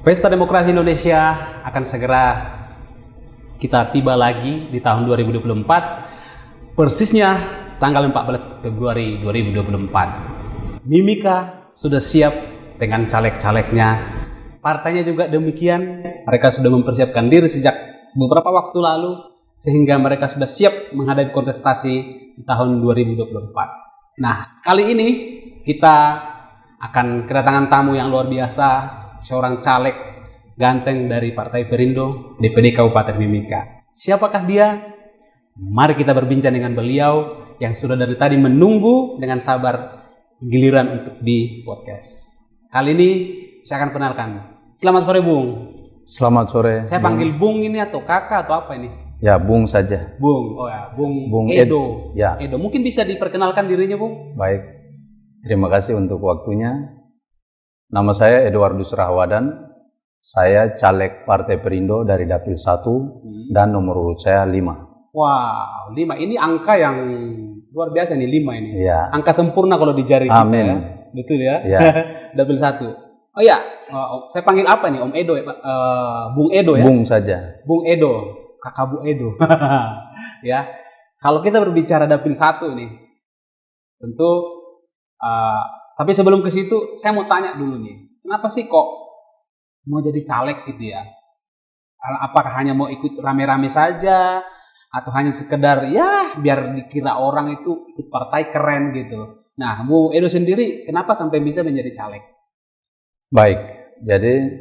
Pesta Demokrasi Indonesia akan segera kita tiba lagi di tahun 2024, persisnya tanggal 14 Februari 2024. Mimika sudah siap dengan caleg-calegnya, partainya juga demikian. Mereka sudah mempersiapkan diri sejak beberapa waktu lalu, sehingga mereka sudah siap menghadapi kontestasi di tahun 2024. Nah, kali ini kita akan kedatangan tamu yang luar biasa, seorang caleg ganteng dari Partai Perindo DPD Kabupaten Mimika. Siapakah dia? Mari kita berbincang dengan beliau yang sudah dari tadi menunggu dengan sabar giliran untuk di podcast. Kali ini saya akan kenalkan. Selamat sore, Bung. Selamat sore. Saya panggil Bung ini atau kakak atau apa ini? Ya, Bung saja. Bung, oh ya, Bung Edo. Ya. Edo, mungkin bisa diperkenalkan dirinya, Bung? Baik, terima kasih untuk waktunya. Nama saya Eduardus Rahwadan. Saya caleg Partai Perindo dari Dapil 1 dan nomor urut saya 5. Wow, 5. Ini angka yang luar biasa nih, 5 ini. Ya. Angka sempurna kalau di jari Amin. kita ya. Betul ya? Ya. Dapil 1. Oh ya, saya panggil apa nih? Om Edo ya, Pak? Bung Edo ya? Bung saja. Bung Edo, kakak Bu Edo. Ya. Kalau kita berbicara Dapil 1 nih, tentu tapi sebelum ke situ saya mau tanya dulu nih. Kenapa sih kok mau jadi caleg gitu ya? Apakah hanya mau ikut rame-rame saja atau hanya sekedar ya biar dikira orang itu ikut partai keren gitu. Nah, Bu Edo sendiri kenapa sampai bisa menjadi caleg? Baik, jadi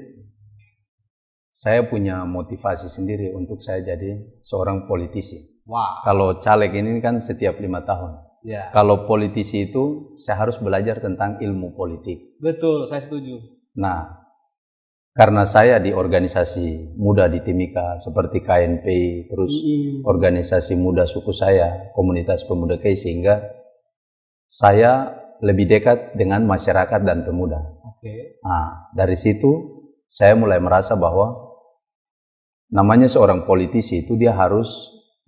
saya punya motivasi sendiri untuk saya jadi seorang politisi. Wah. Kalau caleg ini kan setiap 5 tahun. Ya. Kalau politisi itu saya harus belajar tentang ilmu politik. Betul, saya setuju. Nah, karena saya di organisasi muda di Timika seperti KNP, terus organisasi muda suku saya, komunitas pemuda KEI, sehingga saya lebih dekat dengan masyarakat dan pemuda. Oke. Nah, dari situ saya mulai merasa bahwa namanya seorang politisi itu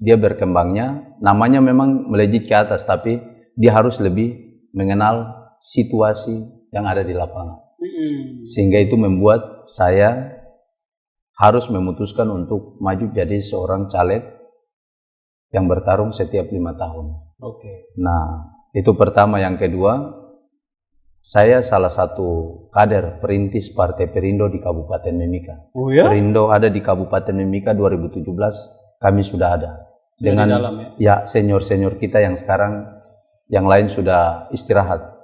dia berkembangnya, namanya memang melejit ke atas, tapi dia harus lebih mengenal situasi yang ada di lapangan. Sehingga itu membuat saya harus memutuskan untuk maju jadi seorang caleg yang bertarung setiap 5 tahun. Oke. Nah, itu pertama. Yang kedua, saya salah satu kader perintis Partai Perindo di Kabupaten Mimika. Oh ya? Perindo ada di Kabupaten Mimika 2017, kami sudah ada. Dengan dalam, ya senior-senior kita yang sekarang yang lain sudah istirahat.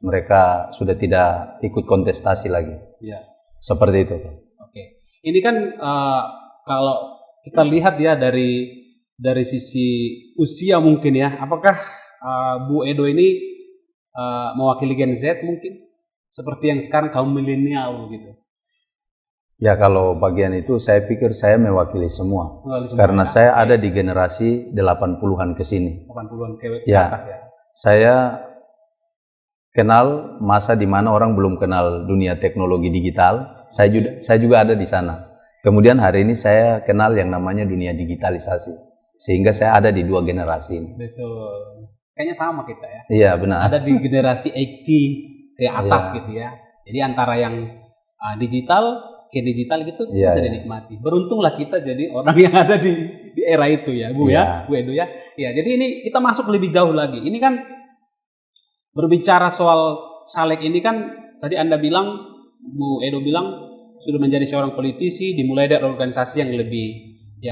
Mereka sudah tidak ikut kontestasi lagi. Ya. Seperti itu. Oke. Ini kan kalau kita lihat ya dari sisi usia mungkin ya, apakah Bu Edo ini mewakili Gen Z mungkin? Seperti yang sekarang kaum milenial gitu. Ya, kalau bagian itu saya pikir saya mewakili semua. Karena ya? Saya ada di generasi 80-an ke sini. 80-an ke ya, atas ya. Saya kenal masa di mana orang belum kenal dunia teknologi digital. Saya juga ada di sana. Kemudian hari ini saya kenal yang namanya dunia digitalisasi. Sehingga saya ada di 2 generasi ini. Betul. Kayaknya sama kita ya. Iya, benar. Ada di generasi 80 ke atas gitu ya. Jadi antara yang digital ke digital gitu bisa dinikmati. Beruntunglah kita jadi orang yang ada di era itu ya, Bu ya, Bu Edo ya. Ya, jadi ini kita masuk lebih jauh lagi. Ini kan berbicara soal caleg ini kan tadi Anda bilang, Bu Edo bilang sudah menjadi seorang politisi dimulai dari organisasi yang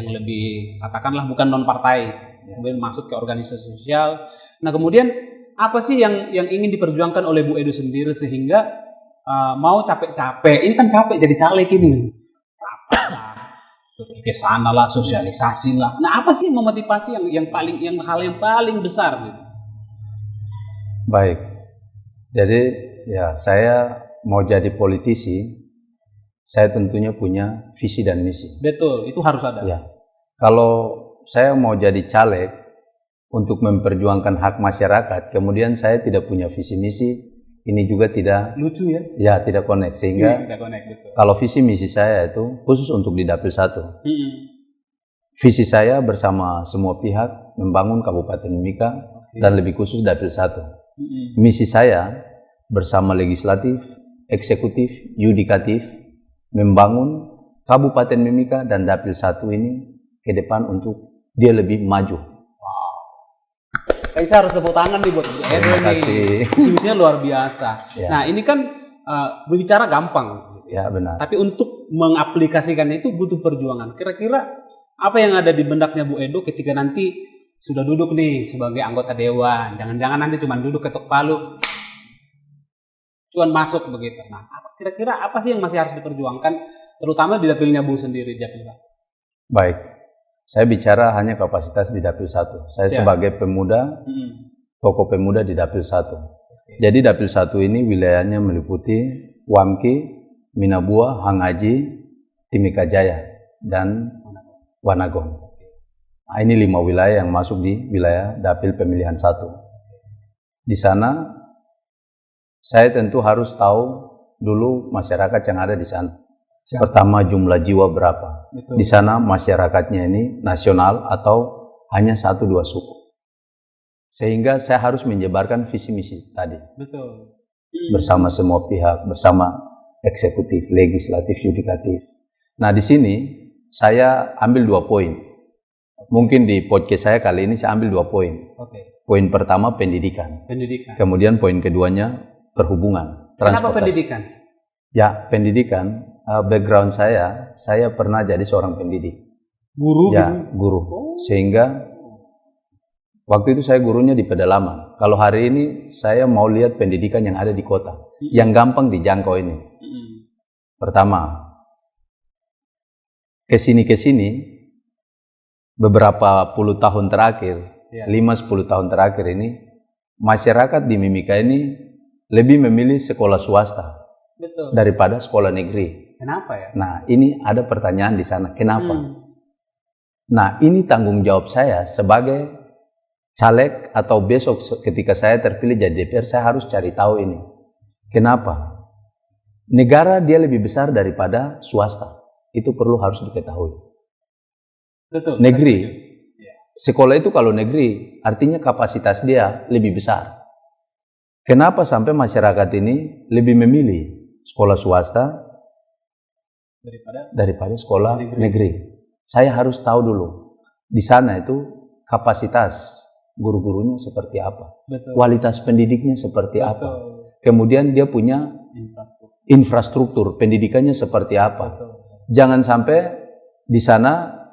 lebih katakanlah bukan non partai, kemudian masuk ke organisasi sosial. Nah, kemudian apa sih yang ingin diperjuangkan oleh Bu Edo sendiri sehingga mau capek-capek, ini kan capek jadi caleg ini, ke sana lah, sosialisasi lah. Nah, apa sih yang memotivasi hal yang paling besar gitu? Baik, jadi ya saya mau jadi politisi, saya tentunya punya visi dan misi. Betul, itu harus ada. Ya, kalau saya mau jadi caleg untuk memperjuangkan hak masyarakat, kemudian saya tidak punya visi misi. Ini juga tidak lucu ya? Ya, tidak connect. Sehingga tidak connect, betul. Kalau visi misi saya itu khusus untuk di Dapil 1. Visi saya bersama semua pihak membangun Kabupaten Mimika dan lebih khusus Dapil 1. Misi saya bersama legislatif, eksekutif, yudikatif, membangun Kabupaten Mimika dan Dapil 1 ini ke depan untuk dia lebih maju. Saya harus tepuk tangan nih buat Bu Edo Terima nih. kasih. Visinya luar biasa. Ya. Nah ini kan berbicara gampang. Ya benar. Tapi untuk mengaplikasikannya itu butuh perjuangan. Kira-kira apa yang ada di bendaknya Bu Edo ketika nanti sudah duduk nih sebagai anggota dewan? Jangan-jangan nanti cuma duduk ketok palu, cuman masuk begitu. Nah, kira-kira apa sih yang masih harus diperjuangkan, terutama di dapilnya Bu sendiri, Jakila? Baik, saya bicara hanya kapasitas di Dapil 1. Saya Siap. sebagai pemuda, tokoh pemuda di Dapil 1. Jadi Dapil 1 ini wilayahnya meliputi Wamki, Minabua, Hangaji, Timika Jaya, dan Wanagong. Nah, ini 5 wilayah yang masuk di wilayah Dapil Pemilihan 1. Di sana, saya tentu harus tahu dulu masyarakat yang ada di sana. Siap. Pertama, jumlah jiwa berapa. Betul. Di sana masyarakatnya ini nasional atau hanya 1-2 suku. Sehingga saya harus menyebarkan visi misi tadi. Betul. Bersama semua pihak, bersama eksekutif, legislatif, yudikatif. Nah, di sini saya ambil 2 poin. Mungkin di podcast saya kali ini saya ambil 2 poin. Oke. Poin pertama pendidikan. Pendidikan. Kemudian poin keduanya perhubungan, Kenapa transportasi. pendidikan? Ya, pendidikan. Background saya pernah jadi seorang pendidik. Guru Ya, gitu? guru. Oh. Sehingga waktu itu saya gurunya di pedalaman. Kalau hari ini saya mau lihat pendidikan yang ada di kota, yang gampang dijangkau ini. Pertama, kesini beberapa puluh tahun terakhir, Ya. 5-10 tahun terakhir ini, masyarakat di Mimika ini lebih memilih sekolah swasta Betul. daripada sekolah negeri. Kenapa ya? Nah, ini ada pertanyaan di sana. Kenapa? Nah, ini tanggung jawab saya sebagai caleg atau besok ketika saya terpilih jadi DPR, saya harus cari tahu ini. Kenapa? Negara dia lebih besar daripada swasta. Itu harus diketahui. Betul. Negeri, Ya. sekolah itu kalau negeri, artinya kapasitas dia lebih besar. Kenapa sampai masyarakat ini lebih memilih sekolah swasta daripada sekolah negeri? Saya harus tahu dulu, di sana itu kapasitas guru-gurunya seperti apa, Betul. kualitas pendidiknya seperti apa, Betul. kemudian dia punya infrastruktur pendidikannya seperti apa. Betul. Jangan sampai di sana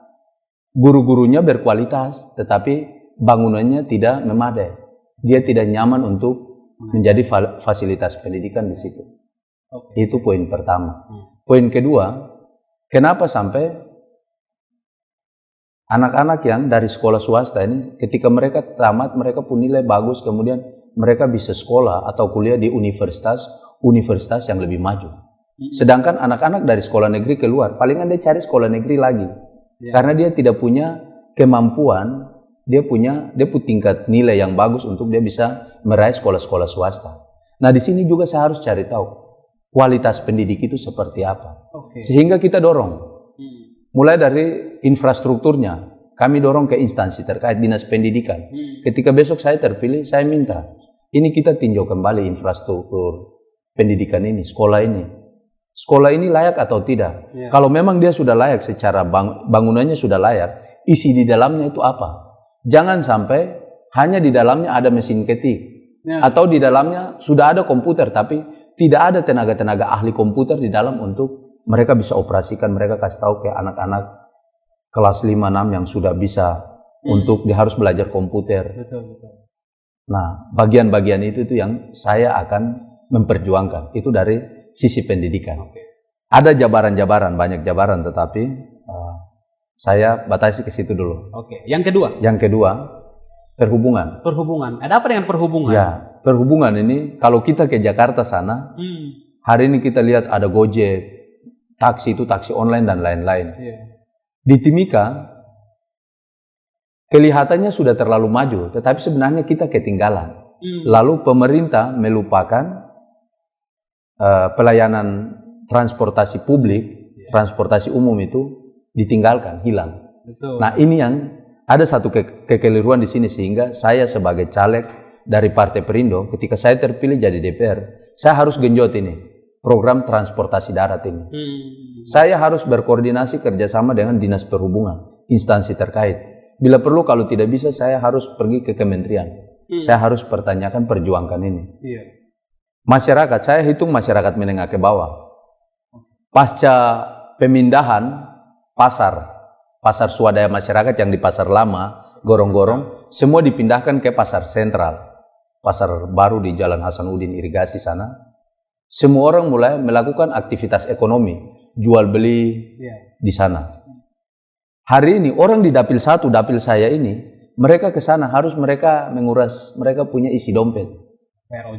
guru-gurunya berkualitas, tetapi bangunannya tidak memadai. Dia tidak nyaman untuk menjadi fasilitas pendidikan di situ. Oke. Itu poin pertama. Poin kedua, kenapa sampai anak-anak yang dari sekolah swasta ini, ketika mereka tamat, mereka pun nilai bagus, kemudian mereka bisa sekolah atau kuliah di universitas yang lebih maju. Sedangkan anak-anak dari sekolah negeri keluar, palingan dia cari sekolah negeri lagi. Ya. Karena dia tidak punya kemampuan, dia punya tingkat nilai yang bagus untuk dia bisa meraih sekolah-sekolah swasta. Nah, di sini juga saya harus cari tahu kualitas pendidik itu seperti apa. Oke. Sehingga kita dorong. Mulai dari infrastrukturnya, kami dorong ke instansi terkait dinas pendidikan. Ketika besok saya terpilih, saya minta, ini kita tinjau kembali infrastruktur pendidikan ini, sekolah ini. Sekolah ini layak atau tidak? Ya. Kalau memang dia sudah layak secara bangunannya sudah layak, isi di dalamnya itu apa? Jangan sampai hanya di dalamnya ada mesin ketik. Ya. Atau di dalamnya sudah ada komputer, tapi tidak ada tenaga-tenaga ahli komputer di dalam untuk mereka bisa operasikan, mereka kasih tahu ke anak-anak kelas 5-6 yang sudah bisa untuk dia harus belajar komputer. Betul, betul. Nah, bagian-bagian itu yang saya akan memperjuangkan. Itu dari sisi pendidikan. Ada jabaran-jabaran, banyak jabaran, tetapi saya batasi ke situ dulu. Oke. Yang kedua, Yang kedua, perhubungan. perhubungan. Ada apa dengan perhubungan? Ya, perhubungan ini kalau kita ke Jakarta sana, hari ini kita lihat ada Gojek, taksi itu taksi online dan lain-lain. Iya. Di Timika, kelihatannya sudah terlalu maju, tetapi sebenarnya kita ketinggalan. Lalu pemerintah melupakan pelayanan transportasi publik, transportasi umum itu ditinggalkan, hilang. Betul. Nah, ini yang ada satu kekeliruan di sini, sehingga saya sebagai caleg dari Partai Perindo, ketika saya terpilih jadi DPR, saya harus genjot ini. program transportasi darat ini. Saya harus berkoordinasi kerjasama dengan Dinas Perhubungan, instansi terkait. Bila perlu, kalau tidak bisa, saya harus pergi ke kementerian. Saya harus pertanyakan, perjuangkan ini. Masyarakat, saya hitung masyarakat menengah ke bawah. Pasca pemindahan pasar swadaya masyarakat yang di pasar lama, gorong-gorong, semua dipindahkan ke pasar sentral. Pasar baru di Jalan Hasanuddin Irigasi sana. Semua orang mulai melakukan aktivitas ekonomi, jual beli di sana. Hari ini orang di dapil 1, dapil saya ini, mereka ke sana harus mereka menguras, mereka punya isi dompet.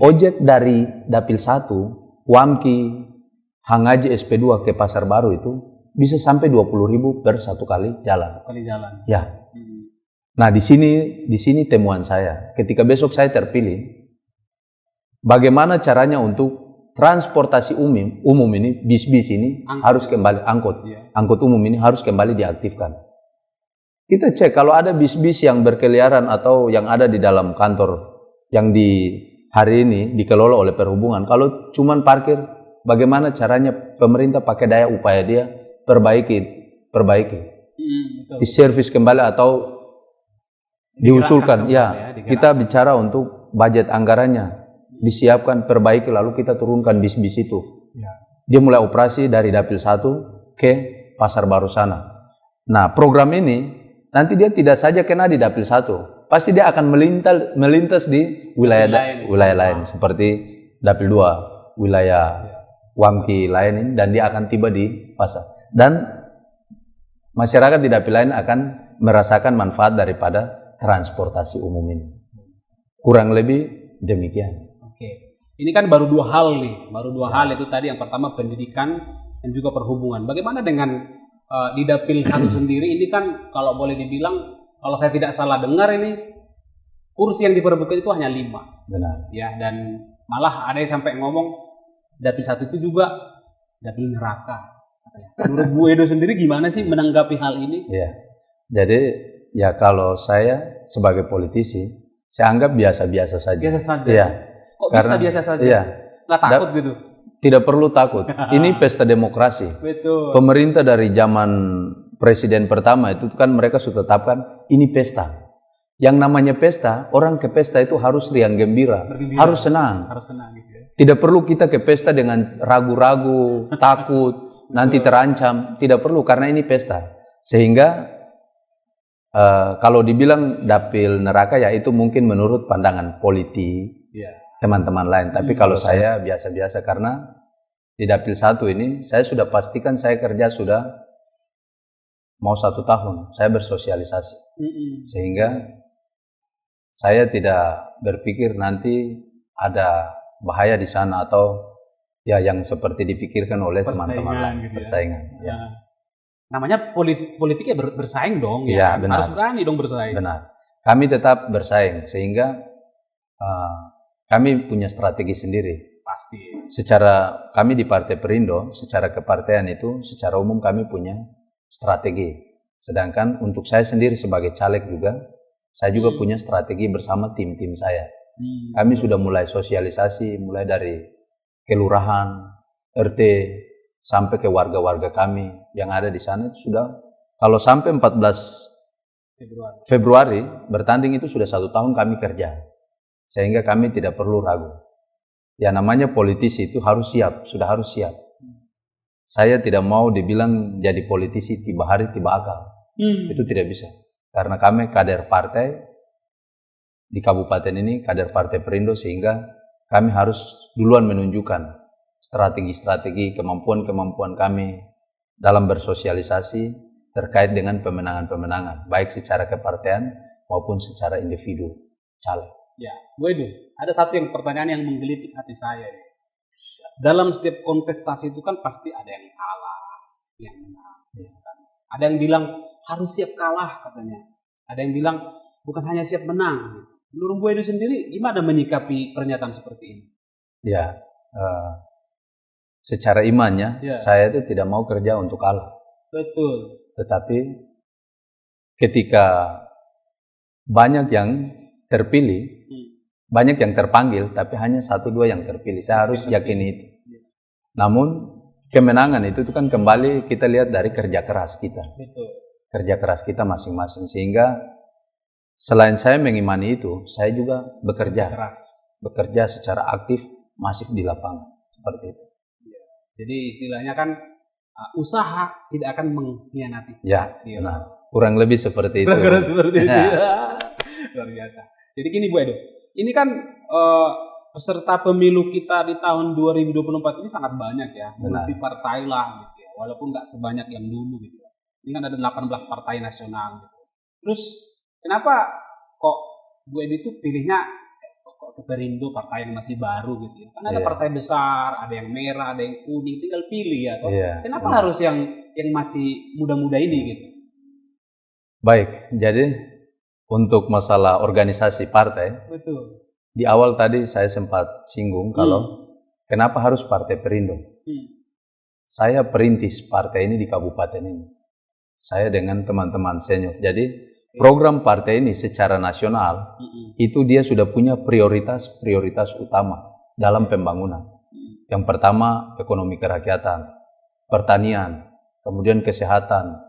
Ojek dari dapil 1, Wamki, Hangaji SP2 ke Pasar Baru itu bisa sampai 20.000 per satu kali jalan. Ya. Nah, di sini temuan saya. Ketika besok saya terpilih, bagaimana caranya untuk transportasi umum ini, bis-bis ini harus kembali, angkut umum ini harus kembali diaktifkan. Kita cek kalau ada bis-bis yang berkeliaran atau yang ada di dalam kantor yang di hari ini dikelola oleh perhubungan. Kalau cuman parkir, bagaimana caranya pemerintah pakai daya upaya dia perbaiki, diservis kembali atau diusulkan. Kita bicara untuk budget anggarannya. Disiapkan, perbaiki, lalu kita turunkan bis-bis itu. Dia mulai operasi dari dapil 1 ke Pasar Baru sana. Nah, program ini nanti dia tidak saja kena di dapil 1, pasti dia akan melintas di wilayah lain seperti dapil 2, wilayah Wamki lain ini, dan dia akan tiba di pasar. Dan masyarakat di dapil lain akan merasakan manfaat daripada transportasi umum ini. Kurang lebih demikian. Ini kan baru dua hal itu tadi, yang pertama pendidikan dan juga perhubungan. Bagaimana dengan di dapil 1 sendiri? Ini kan kalau boleh dibilang, kalau saya tidak salah dengar ini kursi yang diperebutkan itu hanya 5. Benar. Ya, dan malah ada yang sampai ngomong dapil 1 itu juga dapil neraka. Menurut Bu Edo sendiri gimana sih menanggapi hal ini? Ya. Jadi ya kalau saya sebagai politisi, saya anggap biasa-biasa saja. Biasa saja. Iya. Kok bisa biasa saja? Iya. Nggak takut gitu? Tidak perlu takut. Ini pesta demokrasi. Betul. Pemerintah dari zaman presiden pertama itu kan mereka sudah tetapkan ini pesta. Yang namanya pesta, orang ke pesta itu harus riang gembira, harus senang. Gitu ya. Tidak perlu kita ke pesta dengan ragu-ragu, takut, nanti terancam. Tidak perlu, karena ini pesta. Sehingga kalau dibilang dapil neraka, ya itu mungkin menurut pandangan politik teman-teman lain. Tapi kalau saya biasa-biasa, karena di dapil 1 ini saya sudah pastikan saya kerja sudah mau 1 tahun. Saya bersosialisasi. Sehingga saya tidak berpikir nanti ada bahaya di sana atau ya yang seperti dipikirkan oleh teman-teman lain. Gitu persaingan. Ya. Namanya politiknya bersaing dong. Ya, benar. Harus berani dong bersaing. Benar. Kami tetap bersaing, sehingga kami punya strategi sendiri. Pasti. Secara kami di Partai Perindo, secara kepartean itu, secara umum kami punya strategi. Sedangkan untuk saya sendiri sebagai caleg juga, saya juga punya strategi bersama tim-tim saya. Kami sudah mulai sosialisasi, mulai dari kelurahan, RT, sampai ke warga-warga kami yang ada di sana. Itu sudah, kalau sampai 14 Februari bertanding itu sudah 1 tahun kami kerja. Sehingga kami tidak perlu ragu. Ya namanya politisi itu harus siap, sudah harus siap. Saya tidak mau dibilang jadi politisi tiba hari tiba akal. Itu tidak bisa. Karena kami kader partai di kabupaten ini, kader Partai Perindo, sehingga kami harus duluan menunjukkan strategi-strategi, kemampuan-kemampuan kami dalam bersosialisasi terkait dengan pemenangan-pemenangan, baik secara kepartean maupun secara individu caleg. Ya, Bu Edo, ada satu pertanyaan yang menggelitik hati saya. Dalam setiap kontestasi itu kan pasti ada yang kalah, yang menang. Ada yang bilang harus siap kalah katanya. Ada yang bilang bukan hanya siap menang. Menurut Bu Edo sendiri, gimana menyikapi pernyataan seperti ini? Ya, secara imannya, saya itu tidak mau kerja untuk kalah. Betul. Tetapi ketika banyak yang terpilih, banyak yang terpanggil, tapi hanya 1-2 yang terpilih. Saya harus yakini itu. Namun kemenangan itu kan kembali kita lihat dari kerja keras kita. Betul. Kerja keras kita masing-masing. Sehingga selain saya mengimani itu, saya juga bekerja. Keras. Bekerja secara aktif, masif di lapangan. Seperti itu. Jadi istilahnya kan usaha tidak akan mengkhianati Ya, hasil. benar. Kurang lebih seperti itu. Kurang seperti itu. Ya. Luar biasa. Jadi gini Bu Edo, ini kan peserta pemilu kita di tahun 2024 ini sangat banyak ya, multi partai lah gitu ya, walaupun nggak sebanyak yang dulu gitu ya. Ini kan ada 18 partai nasional gitu. Terus kenapa kok Bu Edo itu pilihnya kok ke Perindo, partai yang masih baru gitu ya? Kan ada partai besar, ada yang merah, ada yang kuning, tinggal pilih ya. Kenapa harus yang masih muda-muda ini gitu? Baik, jadi untuk masalah organisasi partai, betul. Di awal tadi saya sempat singgung kalau kenapa harus Partai Perindo. Saya perintis partai ini di kabupaten ini. Saya dengan teman-teman senior. Jadi program partai ini secara nasional itu dia sudah punya prioritas utama dalam pembangunan. Yang pertama ekonomi kerakyatan, pertanian, kemudian kesehatan.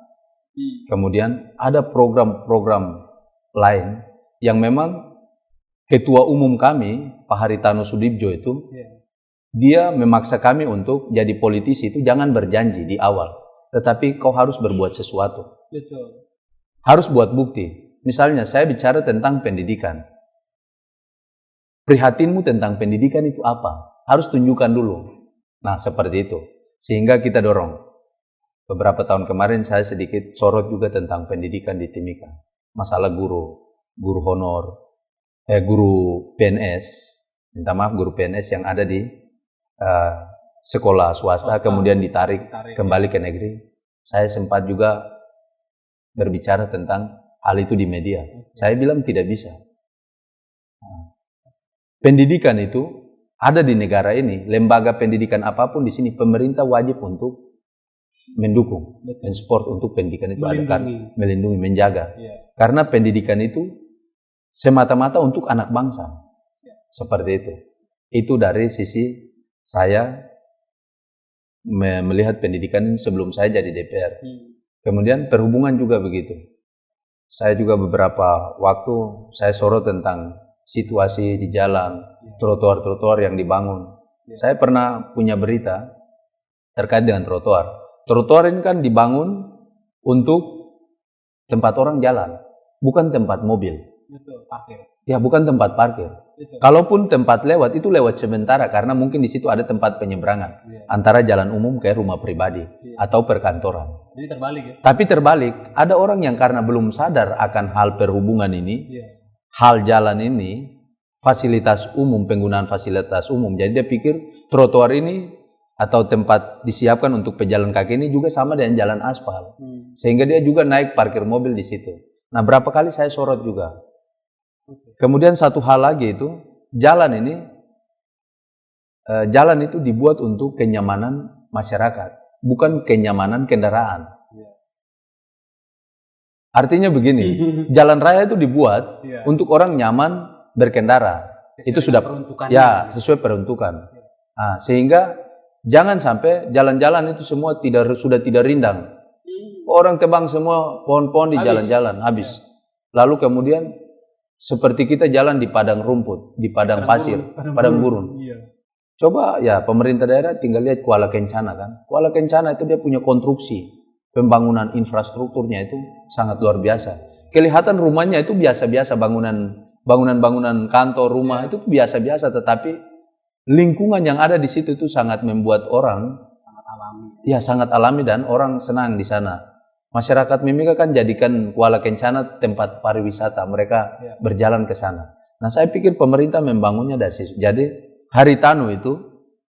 Kemudian ada program-program lain yang memang Ketua Umum kami, Pak Haritano Sudibjo itu, dia memaksa kami untuk jadi politisi itu jangan berjanji di awal, tetapi kau harus berbuat sesuatu. Betul. Harus buat bukti. Misalnya saya bicara tentang pendidikan. Prihatinmu tentang pendidikan itu apa? Harus tunjukkan dulu. Nah, seperti itu. Sehingga kita dorong. Beberapa tahun kemarin saya sedikit sorot juga tentang pendidikan di Timika. Masalah guru honor, guru PNS, minta maaf guru PNS yang ada di sekolah swasta kemudian ditarik kembali ke negeri. Saya sempat juga berbicara tentang hal itu di media. Saya bilang tidak bisa. Pendidikan itu ada di negara ini, lembaga pendidikan apapun di sini pemerintah wajib untuk mendukung, mensupport untuk pendidikan itu melindungi, menjaga. Karena pendidikan itu semata-mata untuk anak bangsa. Seperti itu. Itu dari sisi saya melihat pendidikan sebelum saya jadi DPR. Kemudian perhubungan juga begitu. Saya juga beberapa waktu saya sorot tentang situasi di jalan, trotoar-trotoar yang dibangun. Saya pernah punya berita terkait dengan trotoar. Trotoar ini kan dibangun untuk tempat orang jalan, bukan tempat mobil. Betul, parkir. Ya, bukan tempat parkir. Betul. Kalaupun tempat lewat, itu lewat sementara karena mungkin di situ ada tempat penyeberangan antara jalan umum ke rumah pribadi atau perkantoran. Jadi terbalik ya? Tapi terbalik, ada orang yang karena belum sadar akan hal perhubungan ini, hal jalan ini, fasilitas umum, penggunaan fasilitas umum. Jadi dia pikir trotoar ini atau tempat disiapkan untuk pejalan kaki ini juga sama dengan jalan aspal. Sehingga dia juga naik parkir mobil di situ. Nah, berapa kali saya sorot juga. Kemudian satu hal lagi itu, jalan itu dibuat untuk kenyamanan masyarakat, bukan kenyamanan kendaraan. Artinya begini, jalan raya itu dibuat untuk orang nyaman berkendara. Itu sudah sesuai peruntukan. Nah, sehingga jangan sampai jalan-jalan itu semua sudah tidak rindang. Orang tebang semua pohon-pohon di jalan-jalan, habis. Lalu kemudian seperti kita jalan di padang rumput, di padang pasir, padang gurun. Coba ya pemerintah daerah tinggal lihat Kuala Kencana kan. Kuala Kencana itu dia punya konstruksi, pembangunan infrastrukturnya itu sangat luar biasa. Kelihatan rumahnya itu biasa-biasa, bangunan kantor, rumah itu biasa-biasa, tetapi lingkungan yang ada di situ itu sangat membuat orang sangat alami dan orang senang di sana. Masyarakat Mimika kan jadikan Kuala Kencana tempat pariwisata, mereka berjalan ke sana. Nah, saya pikir pemerintah membangunnya dari situ. Jadi Haritano itu,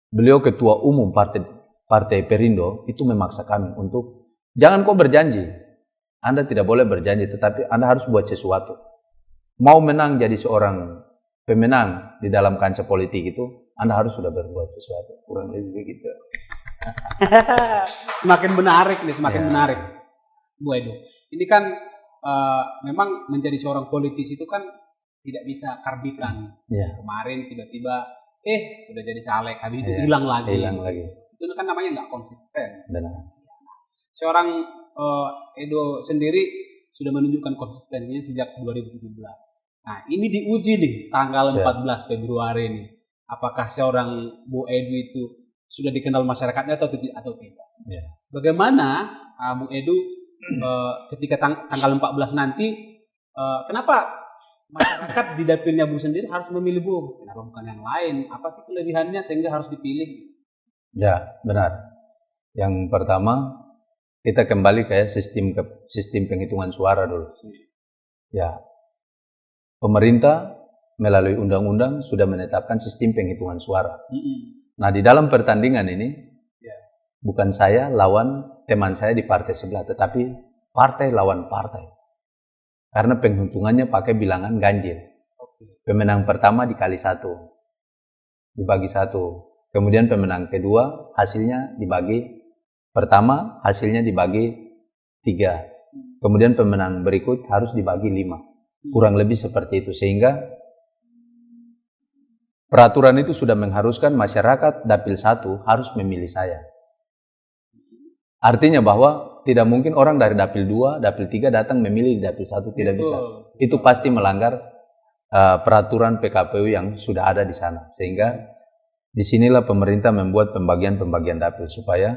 beliau ketua umum partai Perindo, itu memaksa kami untuk jangan kau berjanji. Anda tidak boleh berjanji, tetapi Anda harus buat sesuatu. Mau menang jadi seorang pemenang di dalam kancah politik itu, Anda harus sudah berbuat sesuatu. Kurang lebih begitu. Semakin menarik nih, menarik. Bu Edo, ini kan memang menjadi seorang politisi itu kan tidak bisa karbitan. Kemarin tiba-tiba sudah jadi caleg, habis itu hilang lagi. Itu kan namanya nggak konsisten. Benar. Seorang Edo sendiri sudah menunjukkan konsistensinya sejak 2017. Nah, ini diuji nih tanggal 14 Februari ini. Apakah seorang Bu Edu itu sudah dikenal masyarakatnya atau tidak? Ya. Bagaimana Bu Edu ketika tanggal 14 nanti, kenapa masyarakat di dapilnya Bu sendiri harus memilih Bu? Kenapa bukan yang lain? Apa sih kelebihannya sehingga harus dipilih? Ya, benar. Yang pertama, kita kembali ke sistem penghitungan suara dulu. Ya, pemerintah melalui undang-undang sudah menetapkan sistem penghitungan suara. Nah, di dalam pertandingan ini, bukan saya lawan teman saya di partai sebelah, tetapi partai lawan partai. Karena penghitungannya pakai bilangan ganjil. Pemenang pertama dikali 1, dibagi 1. Kemudian pemenang kedua hasilnya dibagi, pertama hasilnya dibagi 3. Kemudian pemenang berikut harus dibagi 5. Kurang lebih seperti itu. Sehingga peraturan itu sudah mengharuskan masyarakat dapil 1 harus memilih saya. Artinya bahwa tidak mungkin orang dari dapil 2, dapil 3 datang memilih di dapil 1, tidak bisa. Itu pasti melanggar peraturan PKPU yang sudah ada di sana. Sehingga disinilah pemerintah membuat pembagian dapil supaya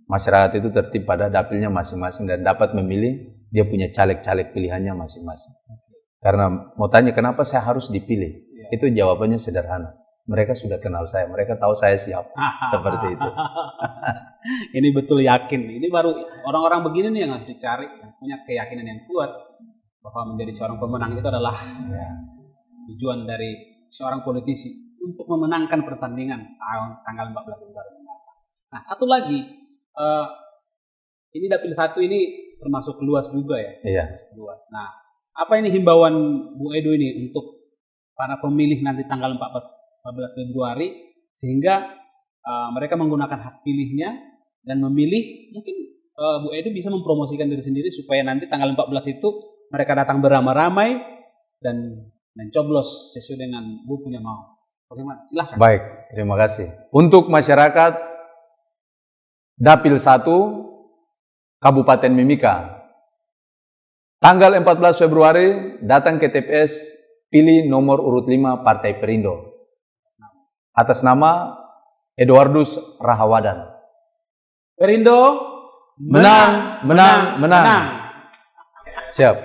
masyarakat itu tertib pada dapilnya masing-masing dan dapat memilih dia punya caleg-caleg pilihannya masing-masing. Karena mau tanya kenapa saya harus dipilih? Itu jawabannya sederhana. Mereka sudah kenal saya, mereka tahu saya siapa. Seperti itu. Ini betul yakin. Ini baru orang-orang begini nih yang harus dicari, yang punya keyakinan yang kuat bahwa menjadi seorang pemenang itu adalah tujuan dari seorang politisi untuk memenangkan pertandingan tanggal 14 Februari mendatang. Nah, satu lagi, ini dapil 1 ini termasuk luas juga ya. Iya. Luas. Nah, apa ini himbauan Bu Edu ini untuk para pemilih nanti tanggal 14 Februari sehingga mereka menggunakan hak pilihnya dan memilih, mungkin Bu Edu bisa mempromosikan diri sendiri supaya nanti tanggal 14 itu mereka datang beramai-ramai dan mencoblos sesuai dengan Bu punya mau. Bagaimana? Silahkan. Baik, terima kasih. Untuk masyarakat Dapil 1 Kabupaten Mimika, tanggal 14 Februari datang ke TPS, pilih nomor urut 5 Partai Perindo atas nama Eduardus Rahawadan. Perindo menang. Siap.